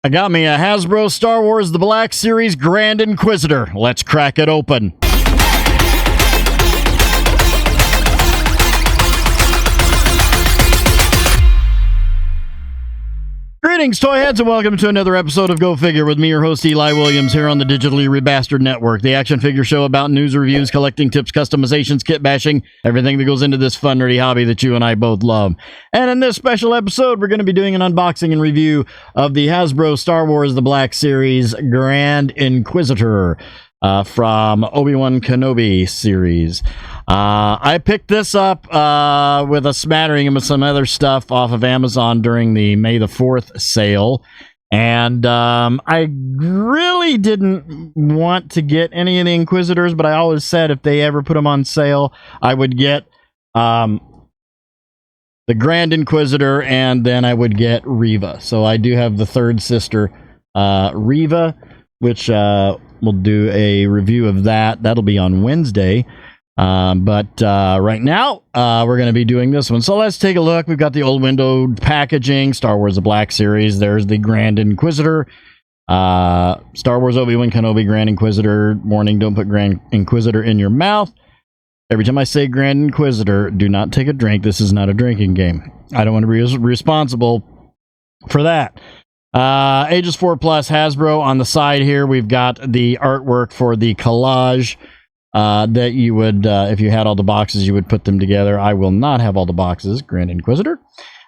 I got me a Hasbro Star Wars The Black Series Grand Inquisitor. Let's crack it open. Greetings, toy heads, and welcome to another episode of Go Figure with me, your host, Eli Williams, here on the Digitally Rebastard Network, the action figure show about news, reviews, collecting tips, customizations, kit bashing, everything that goes into this fun, nerdy hobby that you and I both love. And in this special episode, we're going to be doing an unboxing and review of the Hasbro Star Wars The Black Series Grand Inquisitor from Obi-Wan Kenobi series. I picked this up with a smattering and with some other stuff off of Amazon during the May the 4th sale. And I really didn't want to get any of the Inquisitors, but I always said if they ever put them on sale, I would get the Grand Inquisitor, and then I would get Reva. So I do have the third sister, Reva, which we'll do a review of that. That'll be on Wednesday. But right now, we're going to be doing this one. So let's take a look. We've got the old window packaging, Star Wars The Black Series. There's the Grand Inquisitor. Star Wars Obi-Wan Kenobi Grand Inquisitor. Warning, don't put Grand Inquisitor in your mouth. Every time I say Grand Inquisitor, do not take a drink. This is not a drinking game. I don't want to be responsible for that. Ages 4 plus Hasbro. On the side here, we've got the artwork for the collage that you would, if you had all the boxes, you would put them together. I will not have all the boxes. Grand Inquisitor.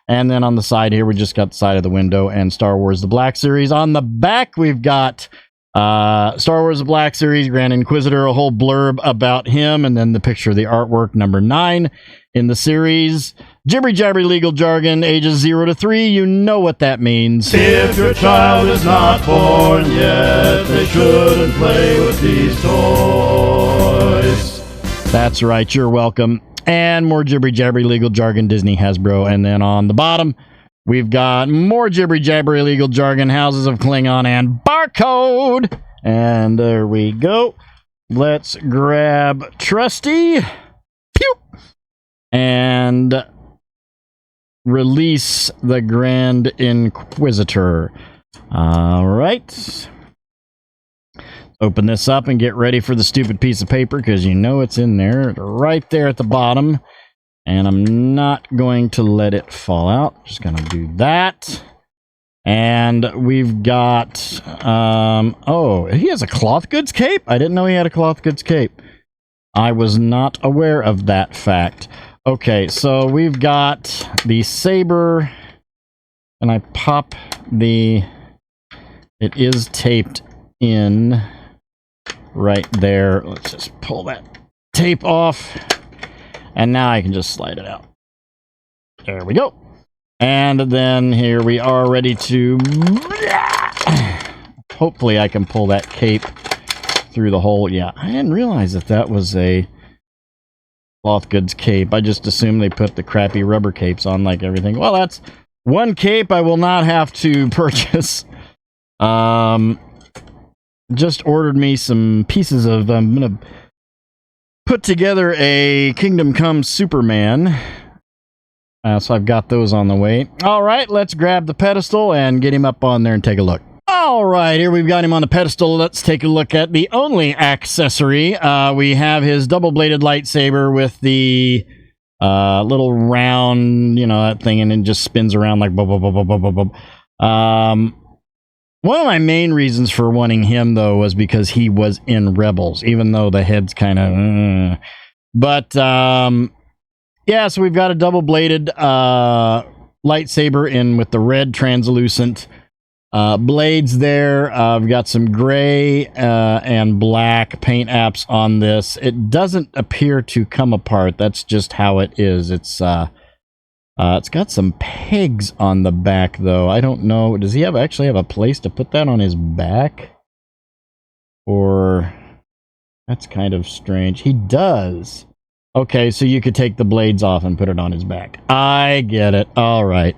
And then on the side here, we just got the side of the window and Star Wars The Black Series. On the back, we've got Star Wars The Black Series, Grand Inquisitor, a whole blurb about him, and then the picture of the artwork, number 9 in the series. Jibbery jabbery legal jargon, ages 0 to 3, you know what that means. If your child is not born yet, they shouldn't play with these toys. That's right, you're welcome. And more jibbery jabbery legal jargon, Disney, Hasbro. And then on the bottom, we've got more jibbery jabbery legal jargon, Houses of Klingon, and barcode. And there we go. Let's grab Trusty. Pew! And release the Grand Inquisitor. All right. Open this up and get ready for the stupid piece of paper, because you know it's in there, right there at the bottom. And I'm not going to let it fall out. Just going to do that. And we've got... oh, he has a cloth goods cape? I didn't know he had a cloth goods cape. I was not aware of that fact. Okay, so we've got the saber, and I pop the... It is taped in right there. Let's just pull that tape off, and now I can just slide it out. There we go. And then here we are ready to... Hopefully I can pull that cape through the hole. Yeah, I didn't realize that that was a cloth goods cape. I just assumed they put the crappy rubber capes on like everything. Well, that's one cape I will not have to purchase. Just ordered me some pieces of... I'm gonna put together a Kingdom Come Superman. So I've got those on the way. All right, let's grab the pedestal and get him up on there and take a look. All right, here we've got him on the pedestal. Let's take a look at the only accessory. We have his double-bladed lightsaber with the little round, you know, that thing, and it just spins around like boom, boom, boom, boom, boom, boom. One of my main reasons for wanting him, though, was because he was in Rebels, even though the head's kind of... But, yeah, so we've got a double-bladed lightsaber in with the red translucent blades there. We've got some gray and black paint apps on this. It doesn't appear to come apart. That's just how it is. It's got some pegs on the back, though. I don't know. Does he actually have a place to put that on his back? Or... That's kind of strange. He does. Okay, so you could take the blades off and put it on his back. I get it. All right.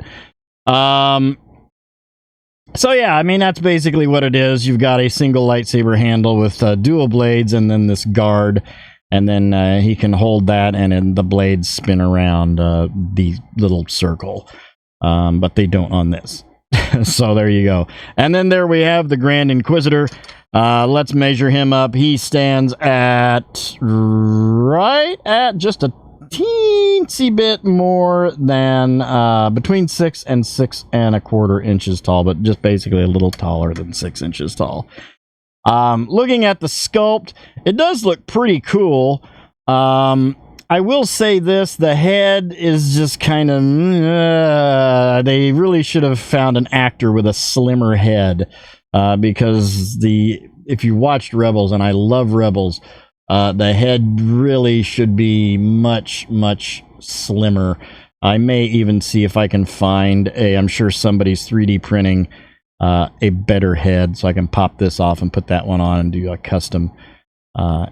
So yeah, I mean, that's basically what it is. You've got a single lightsaber handle with dual blades and then this guard. And then he can hold that and then the blades spin around the little circle. But they don't on this. So there you go. And then there we have the Grand Inquisitor. Let's measure him up. He stands at right at just a teensy bit more than between 6 and 6¼ inches tall, but just basically a little taller than 6 inches tall. Looking at the sculpt, it does look pretty cool. I will say this, the head is just kind of, they really should have found an actor with a slimmer head, because if you watched Rebels, and I love Rebels, the head really should be much, much slimmer. I may even see if I can find I'm sure somebody's 3D printing a better head, so I can pop this off and put that one on and do a custom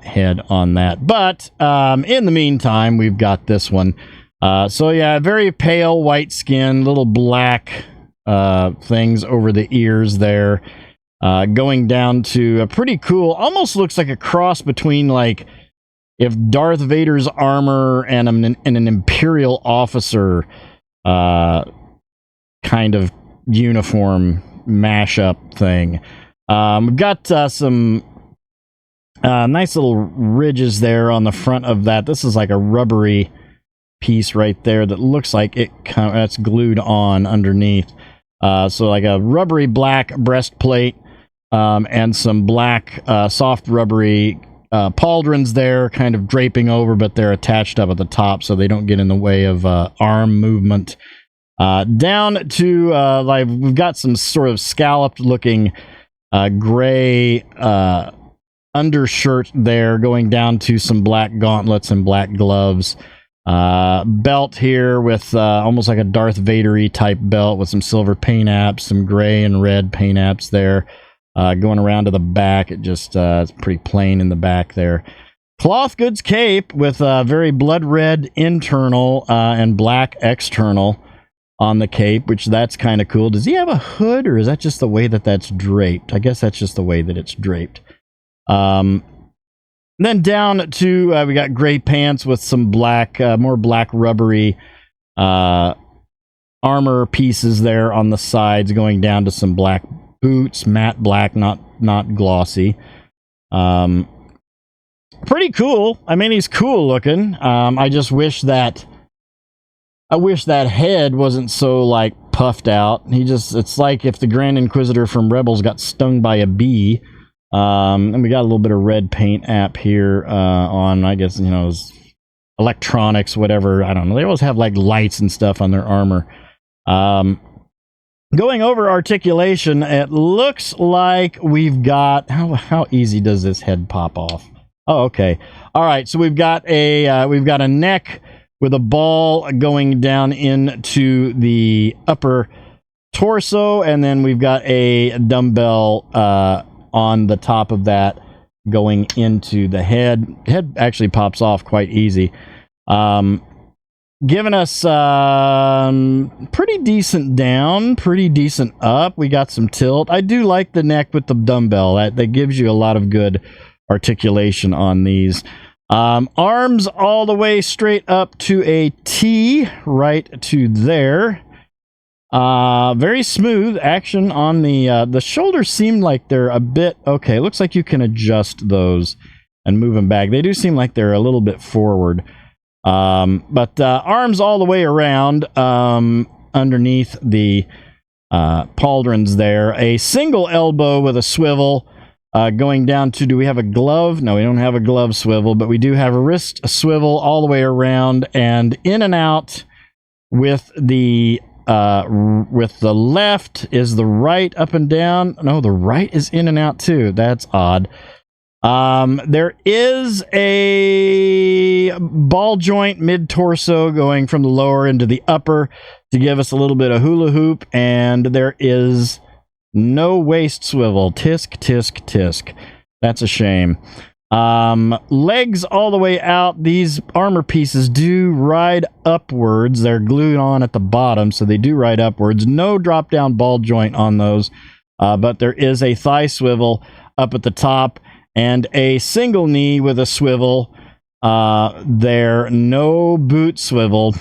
head on that. But in the meantime, we've got this one. So yeah, very pale white skin, little black things over the ears there, going down to a pretty cool, almost looks like a cross between like if Darth Vader's armor and an Imperial officer kind of uniform mashup thing. We've got some nice little ridges there on the front of that. This is like a rubbery piece right there that looks like that's glued on underneath. So like a rubbery black breastplate, and some black soft rubbery pauldrons there kind of draping over, but they're attached up at the top so they don't get in the way of arm movement. Down to like we've got some sort of scalloped looking gray undershirt there, going down to some black gauntlets and black gloves. Belt here with almost like a Darth Vader-y type belt with some silver paint apps, some gray and red paint apps there. Going around to the back, it's pretty plain in the back there. Cloth goods cape with very blood red internal and black external on the cape, which that's kind of cool. Does he have a hood, or is that just the way that that's draped? I guess that's just the way that it's draped. Then down to we got gray pants with some black, more black rubbery armor pieces there on the sides, going down to some black boots, matte black, not glossy. Pretty cool. I mean, he's cool looking. I just wish that head wasn't so like puffed out. It's like if the Grand Inquisitor from Rebels got stung by a bee. And we got a little bit of red paint app here on, I guess, electronics, whatever. I don't know. They always have like lights and stuff on their armor. Going over articulation, it looks like we've got how easy does this head pop off? Oh, okay. All right. So we've got a neck with a ball going down into the upper torso, and then we've got a dumbbell on the top of that going into the head. Head actually pops off quite easy. Giving us pretty decent down, pretty decent up. We got some tilt. I do like the neck with the dumbbell. That gives you a lot of good articulation on these. Arms all the way straight up to a T, right to there. Very smooth action on the shoulders. Seem like they're a bit okay. Looks like you can adjust those and move them back. They do seem like they're a little bit forward. But arms all the way around underneath the pauldrons there. A single elbow with a swivel going down to, do we have a glove? No, we don't have a glove swivel, but we do have a wrist swivel all the way around and in and out with the left. Is the right up and down? No, the right is in and out too. That's odd. There is a ball joint mid-torso going from the lower into the upper to give us a little bit of hula hoop, and there is no waist swivel. Tisk, tisk, tisk. That's a shame. Legs all the way out. These armor pieces do ride upwards. They're glued on at the bottom, so they do ride upwards. No drop-down ball joint on those, but there is a thigh swivel up at the top and a single knee with a swivel there. No boot swivel.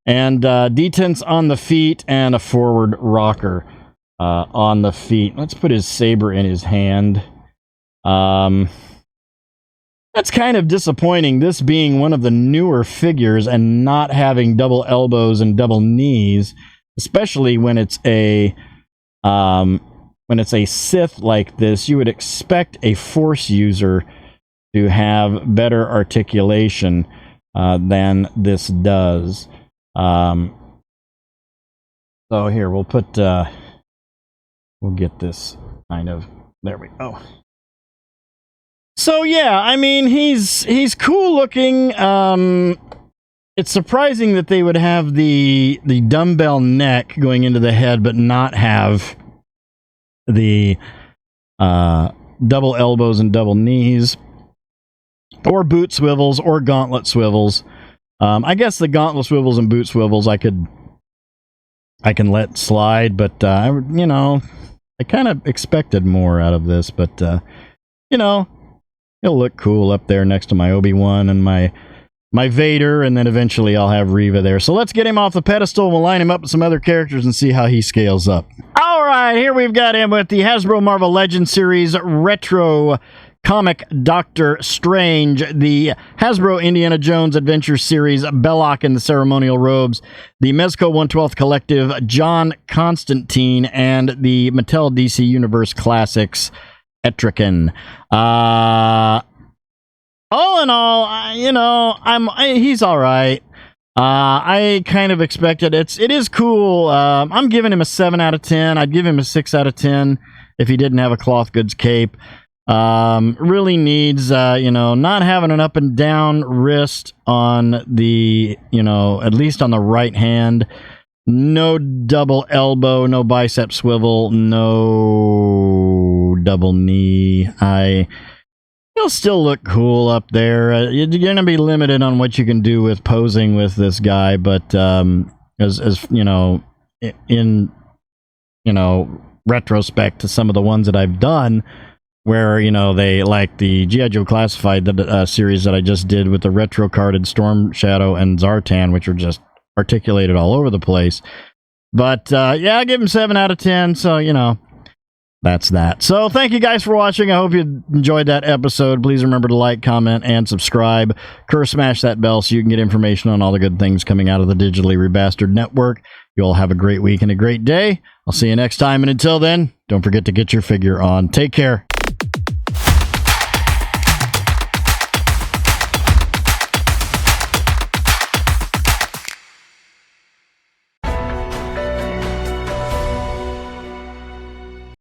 And detents on the feet and a forward rocker on the feet. Let's put his saber in his hand. That's kind of disappointing, this being one of the newer figures and not having double elbows and double knees, especially when it's a Sith like this. You would expect a Force user to have better articulation than this does. So here, we'll put, we'll get this kind of, there we go. So yeah, I mean, he's cool looking. It's surprising that they would have the dumbbell neck going into the head, but not have the double elbows and double knees, or boot swivels, or gauntlet swivels. I guess the gauntlet swivels and boot swivels I can let slide, but you know, I kind of expected more out of this, but you know, it'll look cool up there next to my Obi-Wan and my Vader, and then eventually I'll have Reva there. So let's get him off the pedestal. We'll line him up with some other characters and see how he scales up. All right, here we've got him with the Hasbro Marvel Legends Series Retro Comic Doctor Strange, the Hasbro Indiana Jones Adventure Series Belloc in the ceremonial robes, the Mezco 1/12 Collective John Constantine, and the Mattel DC Universe Classics Etrigan. All in all, you know, he's all right. I kind of expected it is cool. I'm giving him a 7 out of 10. I'd give him a 6 out of 10 if he didn't have a cloth goods cape. Really needs, you know, not having an up and down wrist on the, you know, at least on the right hand. No double elbow, no bicep swivel, no double knee. He'll still look cool up there. You're going to be limited on what you can do with posing with this guy, but as you know, in, you know, retrospect to some of the ones that I've done, where, you know, they, like the G.I. Joe Classified series that I just did with the retro carded Storm Shadow and Zartan, which are just articulated all over the place. But yeah, I give him 7 out of 10, so, you know, that's that. So thank you guys for watching. I hope you enjoyed that episode. Please remember to like, comment, and subscribe. Smash that bell so you can get information on all the good things coming out of the Digitally Rebastard Network. You all have a great week and a great day. I'll see you next time, and until then, don't forget to get your figure on. Take care.